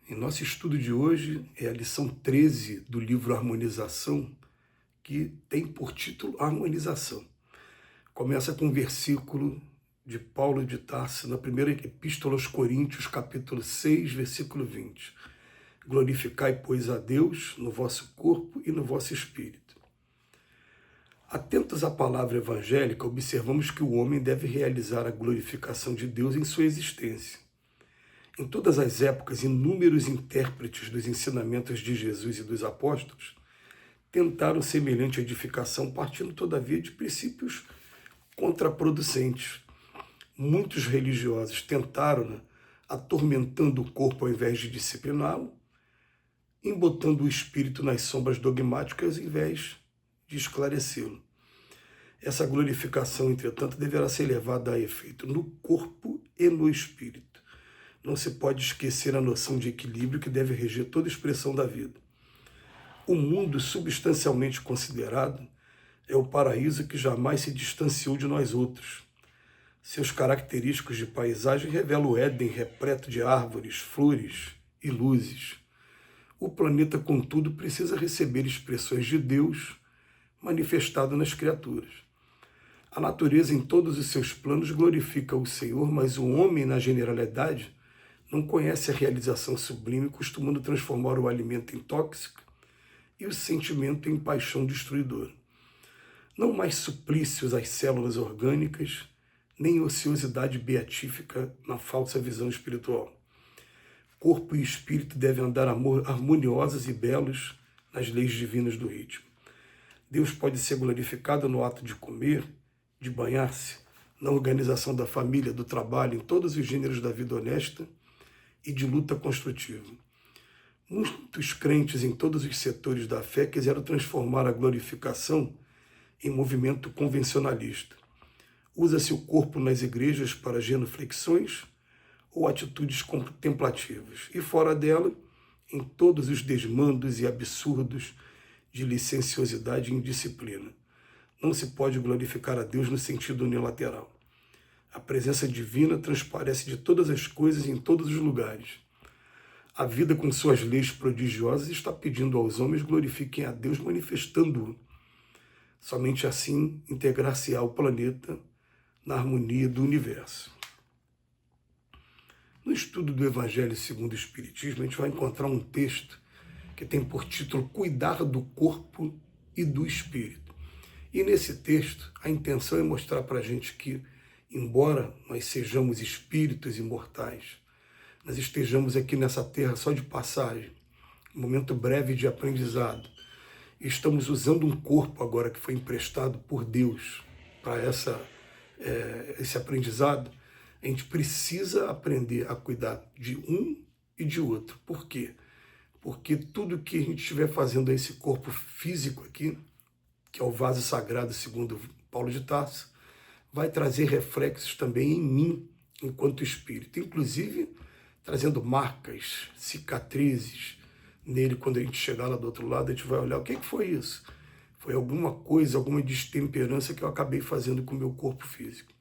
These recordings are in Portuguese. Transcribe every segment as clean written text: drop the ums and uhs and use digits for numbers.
Em nosso estudo de hoje é a lição 13 do livro Harmonização, que tem por título Harmonização. Começa com um versículo de Paulo de Tarso, na primeira epístola aos Coríntios, capítulo 6, versículo 20. Glorificai, pois, a Deus no vosso corpo e no vosso espírito. Atentos à palavra evangélica, observamos que o homem deve realizar a glorificação de Deus em sua existência. Em todas as épocas, inúmeros intérpretes dos ensinamentos de Jesus e dos apóstolos tentaram semelhante edificação, partindo, todavia, de princípios contraproducentes. Muitos religiosos tentaram, atormentando o corpo ao invés de discipliná-lo, embotando o espírito nas sombras dogmáticas ao invés de esclarecê-lo. Essa glorificação, entretanto, deverá ser levada a efeito no corpo e no espírito. Não se pode esquecer a noção de equilíbrio que deve reger toda expressão da vida. O mundo substancialmente considerado é o paraíso que jamais se distanciou de nós outros. Seus característicos de paisagem revelam o Éden repleto de árvores, flores e luzes. O planeta, contudo, precisa receber expressões de Deus manifestado nas criaturas. A natureza, em todos os seus planos, glorifica o Senhor, mas o homem, na generalidade, não conhece a realização sublime, costumando transformar o alimento em tóxico e o sentimento em paixão destruidora. Não mais suplícios às células orgânicas, nem ociosidade beatífica na falsa visão espiritual. Corpo e espírito devem andar harmoniosos e belos nas leis divinas do ritmo. Deus pode ser glorificado no ato de comer, de banhar-se, na organização da família, do trabalho, em todos os gêneros da vida honesta e de luta construtiva. Muitos crentes em todos os setores da fé quiseram transformar a glorificação em movimento convencionalista. Usa-se o corpo nas igrejas para genuflexões ou atitudes contemplativas, e fora dela, em todos os desmandos e absurdos de licenciosidade e indisciplina. Não se pode glorificar a Deus no sentido unilateral. A presença divina transparece de todas as coisas em todos os lugares. A vida, com suas leis prodigiosas, está pedindo aos homens glorifiquem a Deus, manifestando-o. Somente assim integrar-se-á o planeta na harmonia do universo. No estudo do Evangelho segundo o Espiritismo, a gente vai encontrar um texto que tem por título Cuidar do Corpo e do Espírito. E nesse texto, a intenção é mostrar para a gente que, embora nós sejamos espíritos imortais, nós estejamos aqui nessa terra só de passagem, um momento breve de aprendizado, e estamos usando um corpo agora que foi emprestado por Deus para esse aprendizado, a gente precisa aprender a cuidar de um e de outro. Por quê? Porque tudo que a gente estiver fazendo a esse corpo físico aqui, que é o vaso sagrado segundo Paulo de Tarso, vai trazer reflexos também em mim, enquanto espírito, inclusive trazendo marcas, cicatrizes nele. Quando a gente chegar lá do outro lado, a gente vai olhar, o que foi isso? Foi alguma coisa, alguma destemperança que eu acabei fazendo com o meu corpo físico.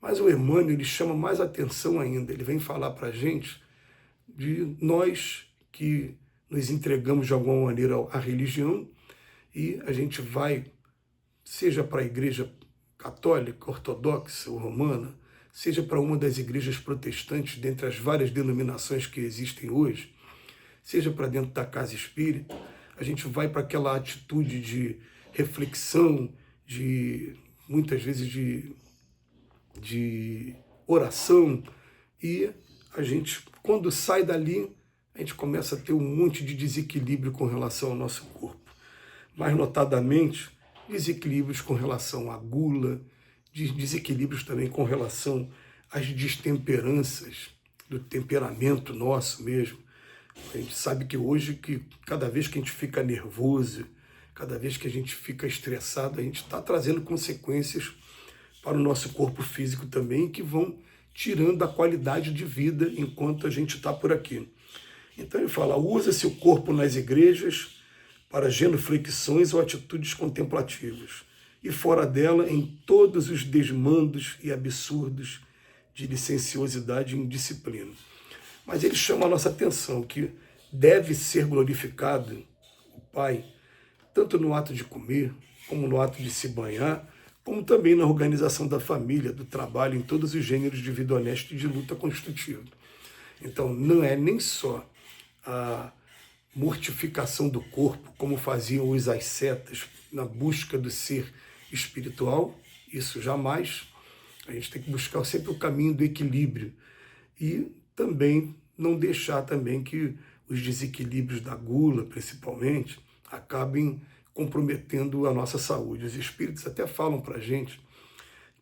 Mas o Emmanuel, ele chama mais atenção ainda, ele vem falar para a gente de nós que nos entregamos de alguma maneira à religião e a gente vai, seja para a igreja católica, ortodoxa ou romana, seja para uma das igrejas protestantes, dentre as várias denominações que existem hoje, seja para dentro da casa espírita, a gente vai para aquela atitude de reflexão, de muitas vezes de oração, e a gente, quando sai dali, a gente começa a ter um monte de desequilíbrio com relação ao nosso corpo. Mais notadamente, desequilíbrios com relação à gula, desequilíbrios também com relação às destemperanças do temperamento nosso mesmo. A gente sabe que hoje, que cada vez que a gente fica nervoso, cada vez que a gente fica estressado, a gente está trazendo consequências para o nosso corpo físico também, que vão tirando a qualidade de vida enquanto a gente está por aqui. Então ele fala, usa-se o corpo nas igrejas para genuflexões ou atitudes contemplativas, e fora dela em todos os desmandos e absurdos de licenciosidade e indisciplina. Mas ele chama a nossa atenção que deve ser glorificado o Pai, tanto no ato de comer, como no ato de se banhar, como também na organização da família, do trabalho, em todos os gêneros de vida honesta e de luta construtiva. Então, não é nem só a mortificação do corpo, como faziam os ascetas na busca do ser espiritual, isso jamais. A gente tem que buscar sempre o caminho do equilíbrio e também não deixar também que os desequilíbrios da gula, principalmente, acabem comprometendo a nossa saúde. Os espíritos até falam para a gente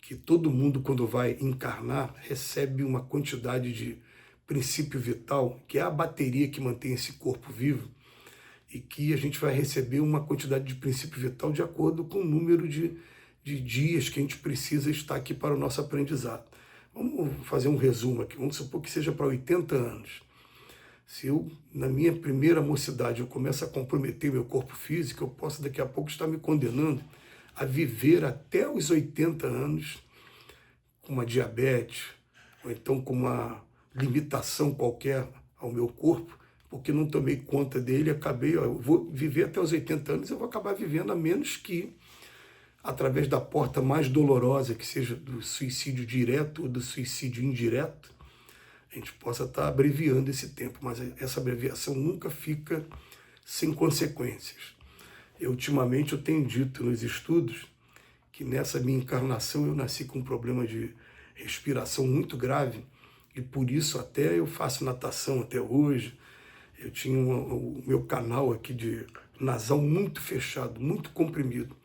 que todo mundo, quando vai encarnar, recebe uma quantidade de princípio vital, que é a bateria que mantém esse corpo vivo, e que a gente vai receber uma quantidade de princípio vital de acordo com o número de dias que a gente precisa estar aqui para o nosso aprendizado. Vamos fazer um resumo aqui, vamos supor que seja para 80 anos. Se eu, na minha primeira mocidade, eu começo a comprometer meu corpo físico, eu posso daqui a pouco estar me condenando a viver até os 80 anos com uma diabetes, ou então com uma limitação qualquer ao meu corpo, porque não tomei conta dele, acabei, eu vou viver até os 80 anos, eu vou acabar vivendo, a menos que, através da porta mais dolorosa, que seja do suicídio direto ou do suicídio indireto, a gente possa estar abreviando esse tempo, mas essa abreviação nunca fica sem consequências. Ultimamente eu tenho dito nos estudos que nessa minha encarnação eu nasci com um problema de respiração muito grave e por isso até eu faço natação até hoje. Eu tinha o meu canal aqui de nasal muito fechado, muito comprimido.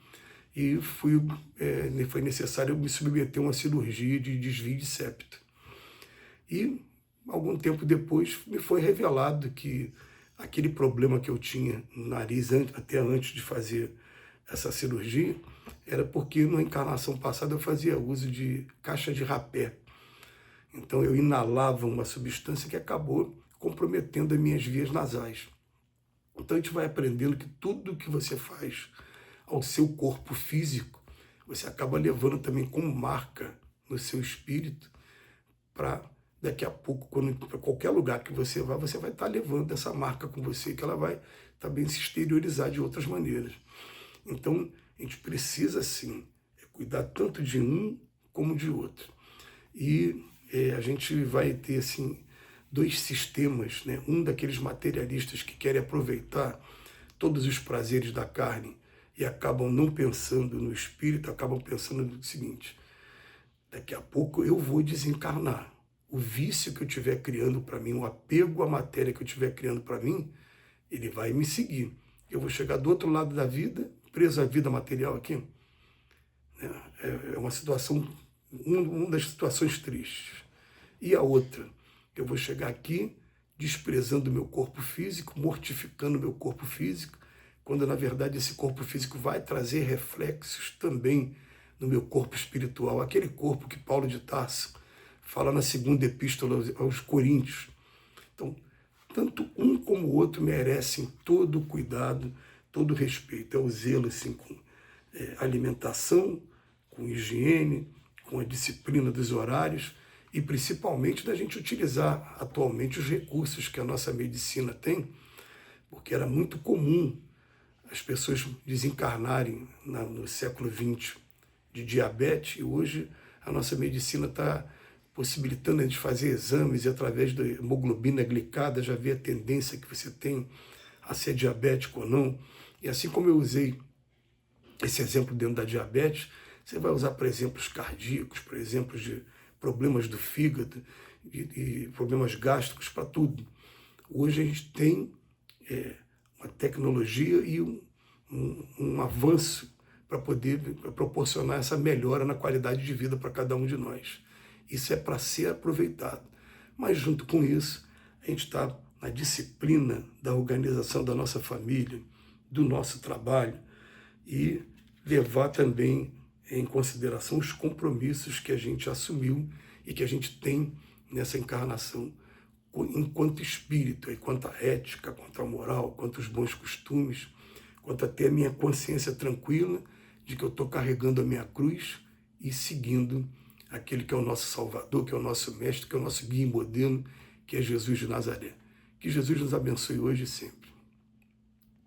E foi necessário eu me submeter a uma cirurgia de desvio de septo. E algum tempo depois me foi revelado que aquele problema que eu tinha no nariz até antes de fazer essa cirurgia era porque na encarnação passada eu fazia uso de caixa de rapé. Então eu inalava uma substância que acabou comprometendo as minhas vias nasais. Então a gente vai aprendendo que tudo que você faz ao seu corpo físico, você acaba levando também como marca no seu espírito para daqui a pouco, para qualquer lugar que você vai estar levando essa marca com você, que ela vai também se exteriorizar de outras maneiras. Então, a gente precisa, sim, cuidar tanto de um como de outro. E a gente vai ter, assim, dois sistemas, né? Um daqueles materialistas que querem aproveitar todos os prazeres da carne e acabam não pensando no espírito, acabam pensando no seguinte: daqui a pouco eu vou desencarnar. O vício que eu estiver criando para mim, o apego à matéria que eu estiver criando para mim, ele vai me seguir. Eu vou chegar do outro lado da vida, preso à vida material aqui. É uma situação, uma das situações tristes. E a outra, eu vou chegar aqui desprezando o meu corpo físico, mortificando o meu corpo físico, quando na verdade esse corpo físico vai trazer reflexos também no meu corpo espiritual, aquele corpo que Paulo de Tarso fala na segunda epístola aos Coríntios. Então, tanto um como o outro merecem todo o cuidado, todo o respeito. É o zelo assim, com alimentação, com higiene, com a disciplina dos horários e principalmente da gente utilizar atualmente os recursos que a nossa medicina tem, porque era muito comum as pessoas desencarnarem no século XX de diabetes e hoje a nossa medicina está possibilitando a gente fazer exames e através da hemoglobina glicada já ver a tendência que você tem a ser diabético ou não. E assim como eu usei esse exemplo dentro da diabetes, você vai usar para exemplos cardíacos, para exemplos de problemas do fígado, de problemas gástricos, para tudo. Hoje a gente tem uma tecnologia e um avanço para poder proporcionar essa melhora na qualidade de vida para cada um de nós. Isso é para ser aproveitado. Mas junto com isso, a gente está na disciplina da organização da nossa família, do nosso trabalho e levar também em consideração os compromissos que a gente assumiu e que a gente tem nessa encarnação enquanto espírito, quanto à ética, quanto à moral, quanto aos bons costumes, quanto até a minha consciência tranquila de que eu estou carregando a minha cruz e seguindo aquele que é o nosso Salvador, que é o nosso Mestre, que é o nosso guia e modelo, que é Jesus de Nazaré. Que Jesus nos abençoe hoje e sempre.